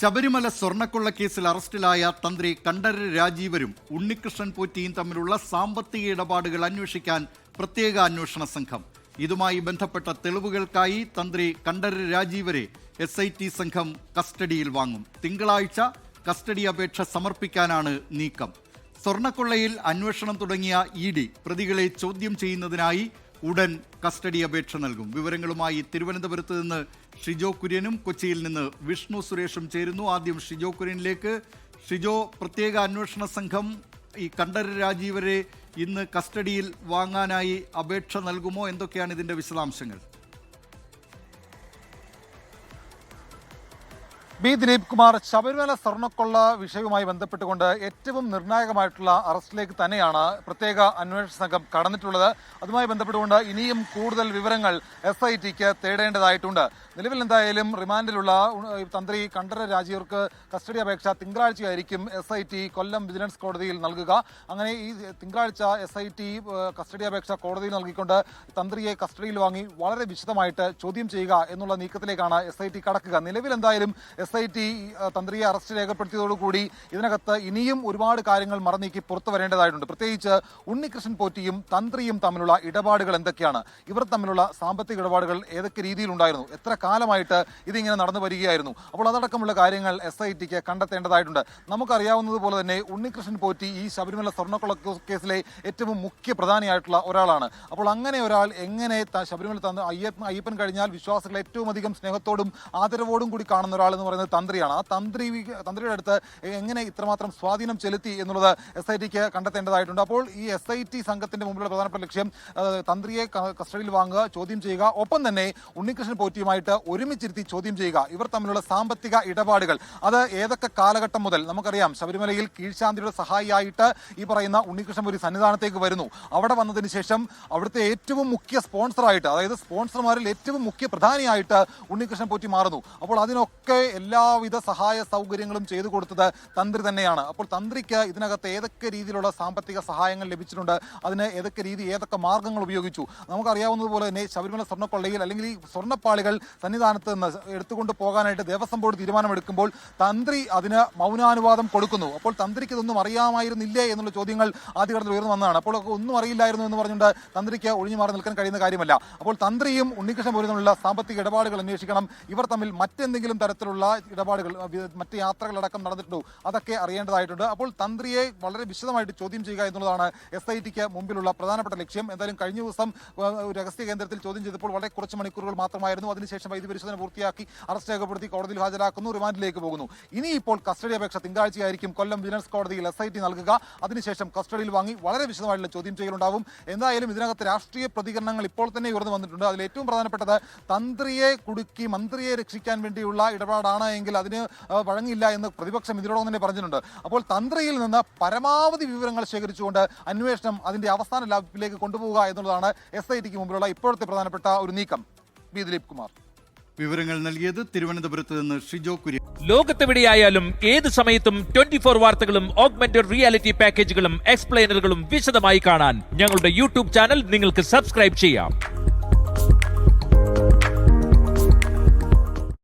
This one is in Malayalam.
ശബരിമല സ്വർണ്ണക്കൊള്ള കേസിൽ അറസ്റ്റിലായ തന്ത്രി കണ്ഠരര് രാജീവരും ഉണ്ണികൃഷ്ണൻ പോറ്റിയും തമ്മിലുള്ള സാമ്പത്തിക ഇടപാടുകൾ അന്വേഷിക്കാൻ പ്രത്യേക അന്വേഷണ സംഘം. ഇതുമായി ബന്ധപ്പെട്ട തെളിവുകൾക്കായി തന്ത്രി കണ്ഠരര് രാജീവരെ SIT സംഘം കസ്റ്റഡിയിൽ വാങ്ങും. തിങ്കളാഴ്ച കസ്റ്റഡി അപേക്ഷ സമർപ്പിക്കാനാണ് നീക്കം. സ്വർണ്ണക്കൊള്ളയിൽ അന്വേഷണം തുടങ്ങിയ ED പ്രതികളെ ചോദ്യം ചെയ്യുന്നതിനായി ഉടൻ കസ്റ്റഡി അപേക്ഷ നൽകും. വിവരങ്ങളുമായി തിരുവനന്തപുരത്ത് നിന്ന് ഷിജോ കുര്യനും കൊച്ചിയിൽ നിന്ന് വിഷ്ണു സുരേഷും ചേരുന്നു. ആദ്യം ഷിജോ കുര്യനിലേക്ക്. ഷിജോ, പ്രത്യേക അന്വേഷണ സംഘം ഈ കണ്ഠരര് രാജീവരെ ഇന്ന് കസ്റ്റഡിയിൽ വാങ്ങാനായി അപേക്ഷ നൽകുമോ? എന്തൊക്കെയാണ് ഇതിന്റെ വിശദാംശങ്ങൾ? ദിലീപ് കുമാർ, ശബരിമല സ്വർണ്ണക്കൊള്ള വിഷയവുമായി ബന്ധപ്പെട്ടുകൊണ്ട് ഏറ്റവും നിർണായകമായിട്ടുള്ള അറസ്റ്റിലേക്ക് തന്നെയാണ് പ്രത്യേക അന്വേഷണ സംഘം കടന്നിട്ടുള്ളത്. അതുമായി ബന്ധപ്പെട്ടുകൊണ്ട് ഇനിയും കൂടുതൽ വിവരങ്ങൾ SITക്ക് തേടേണ്ടതായിട്ടുണ്ട്. നിലവിൽ എന്തായാലും റിമാൻഡിലുള്ള തന്ത്രി കണ്ഠരര് രാജീവർക്ക് കസ്റ്റഡി അപേക്ഷ തിങ്കളാഴ്ചയായിരിക്കും SIT കൊല്ലം വിജിലൻസ് കോടതിയിൽ നൽകുക. അങ്ങനെ ഈ തിങ്കളാഴ്ച SIT കസ്റ്റഡി അപേക്ഷ കോടതിയിൽ നൽകിക്കൊണ്ട് തന്ത്രിയെ കസ്റ്റഡിയിൽ വാങ്ങി വളരെ വിശദമായിട്ട് ചോദ്യം ചെയ്യുക എന്നുള്ള നീക്കത്തിലേക്കാണ് SIT കടക്കുക. നിലവിൽ എന്തായാലും SIT തന്ത്രിയെ അറസ്റ്റ് രേഖപ്പെടുത്തിയതോടുകൂടി ഇതിനകത്ത് ഇനിയും ഒരുപാട് കാര്യങ്ങൾ മറനീക്കി പുറത്തു വരേണ്ടതായിട്ടുണ്ട്. പ്രത്യേകിച്ച് ഉണ്ണികൃഷ്ണൻ പോറ്റിയും തന്ത്രിയും തമ്മിലുള്ള ഇടപാടുകൾ എന്തൊക്കെയാണ്, ഇവർ തമ്മിലുള്ള സാമ്പത്തിക ഇടപാടുകൾ ഏതൊക്കെ രീതിയിലുണ്ടായിരുന്നു, എത്ര കാലമായിട്ട് ഇതിങ്ങനെ നടന്നു വരികയായിരുന്നു. അപ്പോൾ അതടക്കമുള്ള കാര്യങ്ങൾ SITക്ക് കണ്ടെത്തേണ്ടതായിട്ടുണ്ട്. നമുക്കറിയാവുന്നതുപോലെ തന്നെ ഉണ്ണികൃഷ്ണൻ പോറ്റി ഈ ശബരിമല സ്വർണ്ണക്കൊള്ള കേസിലെ ഏറ്റവും മുഖ്യ പ്രധാനിയായിട്ടുള്ള ഒരാളാണ്. അപ്പോൾ അങ്ങനെ ഒരാൾ എങ്ങനെ ശബരിമല അയ്യപ്പൻ കഴിഞ്ഞാൽ വിശ്വാസികളെ ഏറ്റവും അധികം സ്നേഹത്തോടും ആദരവോടും കൂടി കാണുന്ന ഒരാൾ എന്ന് പറയുന്നത് തന്ത്രിയാണ്. ആ തന്ത്രിയുടെ അടുത്ത് എങ്ങനെ ഇത്രമാത്രം സ്വാധീനം ചെലുത്തി എന്നുള്ളത് SITക്ക് കണ്ടെത്തേണ്ടതായിട്ടുണ്ട്. അപ്പോൾ ഈ SIT സംഘത്തിന്റെ മുമ്പിലുള്ള പ്രധാനപ്പെട്ട ലക്ഷ്യം തന്ത്രിയെ കസ്റ്റഡിയിൽ വാങ്ങുക, ചോദ്യം ചെയ്യുക, ഒപ്പം തന്നെ ഉണ്ണികൃഷ്ണൻ പോറ്റിയുമായിട്ട് ഒരുമിച്ചിരുത്തി ചോദ്യം ചെയ്യുക. ഇവർ തമ്മിലുള്ള സാമ്പത്തിക ഇടപാടുകൾ അത് ഏതൊക്കെ കാലഘട്ടം മുതൽ നമുക്കറിയാം. ശബരിമലയിൽ കീഴ്ശാന്തിയുടെ സഹായിയായിട്ട് ഈ പറയുന്ന ഉണ്ണികൃഷ്ണൻ പോറ്റി സന്നിധാനത്തേക്ക് വരുന്നു. അവിടെ വന്നതിന് ശേഷം അവിടുത്തെ ഏറ്റവും മുഖ്യ സ്പോൺസറായിട്ട്, അതായത് സ്പോൺസർമാരിൽ ഏറ്റവും മുഖ്യ പ്രധാനിയായിട്ട് ഉണ്ണികൃഷ്ണൻ പോറ്റി മാറുന്നു. അപ്പോൾ അതിനൊക്കെ എല്ലാവിധ സഹായ സൗകര്യങ്ങളും ചെയ്തു കൊടുത്തത് തന്ത്രി തന്നെയാണ്. അപ്പോൾ തന്ത്രിക്ക് ഇതിനകത്ത് ഏതൊക്കെ രീതിയിലുള്ള സാമ്പത്തിക സഹായങ്ങൾ ലഭിച്ചിട്ടുണ്ട്, അതിന് ഏതൊക്കെ മാർഗങ്ങൾ ഉപയോഗിച്ചു. നമുക്കറിയാവുന്നതുപോലെ തന്നെ ശബരിമല സ്വർണ്ണക്കൊള്ളയിൽ അല്ലെങ്കിൽ ഈ സ്വർണ്ണപ്പാളികൾ സന്നിധാനത്ത് നിന്ന് എടുത്തുകൊണ്ട് പോകാനായിട്ട് ദേവസ്വം ബോർഡ് തീരുമാനമെടുക്കുമ്പോൾ തന്ത്രി അതിന് മൗനാനുവാദം കൊടുക്കുന്നു. അപ്പോൾ തന്ത്രിക്ക് ഇതൊന്നും അറിയാമായിരുന്നില്ലേ എന്നുള്ള ചോദ്യങ്ങൾ ആദ്യഘട്ടത്തിൽ ഉയർന്നു വന്നതാണ്. അപ്പോൾ ഒന്നും അറിയില്ലായിരുന്നു എന്ന് പറഞ്ഞുകൊണ്ട് തന്ത്രിക്ക് ഒഴിഞ്ഞു മാറി നിൽക്കാൻ കഴിയുന്ന കാര്യമല്ല. അപ്പോൾ തന്ത്രിയും ഉണ്ണികൃഷ്ണൻ പോറ്റി തമ്മിലുള്ള സാമ്പത്തിക ഇടപാടുകൾ അന്വേഷിക്കണം. ഇവർ തമ്മിൽ മറ്റെന്തെങ്കിലും തരത്തിലുള്ള ഇടപാടുകൾ, മറ്റ് യാത്രകളടക്കം നടന്നിട്ടുണ്ടോ, അതൊക്കെ അറിയേണ്ടതായിട്ടുണ്ട്. അപ്പോൾ തന്ത്രിയെ വളരെ വിശദമായിട്ട് ചോദ്യം ചെയ്യുക എന്നുള്ളതാണ് SITക്ക് മുമ്പിലുള്ള പ്രധാനപ്പെട്ട ലക്ഷ്യം. എന്തായാലും കഴിഞ്ഞ ദിവസം രഹസ്യ കേന്ദ്രത്തിൽ ചോദ്യം ചെയ്തപ്പോൾ വളരെ കുറച്ച് മണിക്കൂറുകൾ മാത്രമായിരുന്നു. അതിനുശേഷം വൈദ്യ പരിശോധന പൂർത്തിയാക്കി അറസ്റ്റ് രേഖപ്പെടുത്തി കോടതിയിൽ ഹാജരാക്കുന്നു, റിമാൻഡിലേക്ക് പോകുന്നു. ഇനിയിപ്പോൾ കസ്റ്റഡി അപേക്ഷ തിങ്കളാഴ്ചയായിരിക്കും കൊല്ലം വിജിലൻസ് കോടതിയിൽ SIT നൽകുക. അതിനുശേഷം കസ്റ്റഡിയിൽ വാങ്ങി വളരെ വിശദമായിട്ടുള്ള ചോദ്യം ചെയ്യലുണ്ടാവും. എന്തായാലും ഇതിനകത്ത് രാഷ്ട്രീയ പ്രതികരണങ്ങൾ ഇപ്പോൾ തന്നെ ഉയർന്നു വന്നിട്ടുണ്ട്. അതിൽ ഏറ്റവും പ്രധാനപ്പെട്ടത് തന്ത്രിയെ കുടുക്കി മന്ത്രിയെ രക്ഷിക്കാൻ വേണ്ടിയുള്ള ഇടപാടാണ് എങ്കിൽ അതിന് വഴങ്ങില്ല എന്ന് പ്രതിപക്ഷം ഇതിനോടൊപ്പം തന്നെ പറഞ്ഞിട്ടുണ്ട്. അപ്പോൾ തന്ത്രിയിൽ നിന്ന് പരമാവധി വിവരങ്ങൾ ശേഖരിച്ചുകൊണ്ട് അന്വേഷണം അതിന്റെ അവസാന ലാഭിലേക്ക് കൊണ്ടുപോകുക എന്നുള്ളതാണ് SITക്ക് മുമ്പിലുള്ള ഇപ്പോഴത്തെ പ്രധാനപ്പെട്ട ഒരു നീക്കം. ദിലീപ് കുമാർ, വിവരങ്ങൾ നൽകിയത് തിരുവനന്തപുരത്ത് നിന്ന് ഷിജോ കുര്യൻ. ലോകത്തെവിടെയായാലും ഏത് സമയത്തും 24 വാർത്തകളും ഓഗ്മെന്റഡ് റിയാലിറ്റി പാക്കേജുകളും എക്സ്പ്ലെയിനറുകളും വിശദമായി കാണാൻ ഞങ്ങളുടെ YouTube ചാനൽ നിങ്ങൾക്ക് സബ്സ്ക്രൈബ് ചെയ്യാം.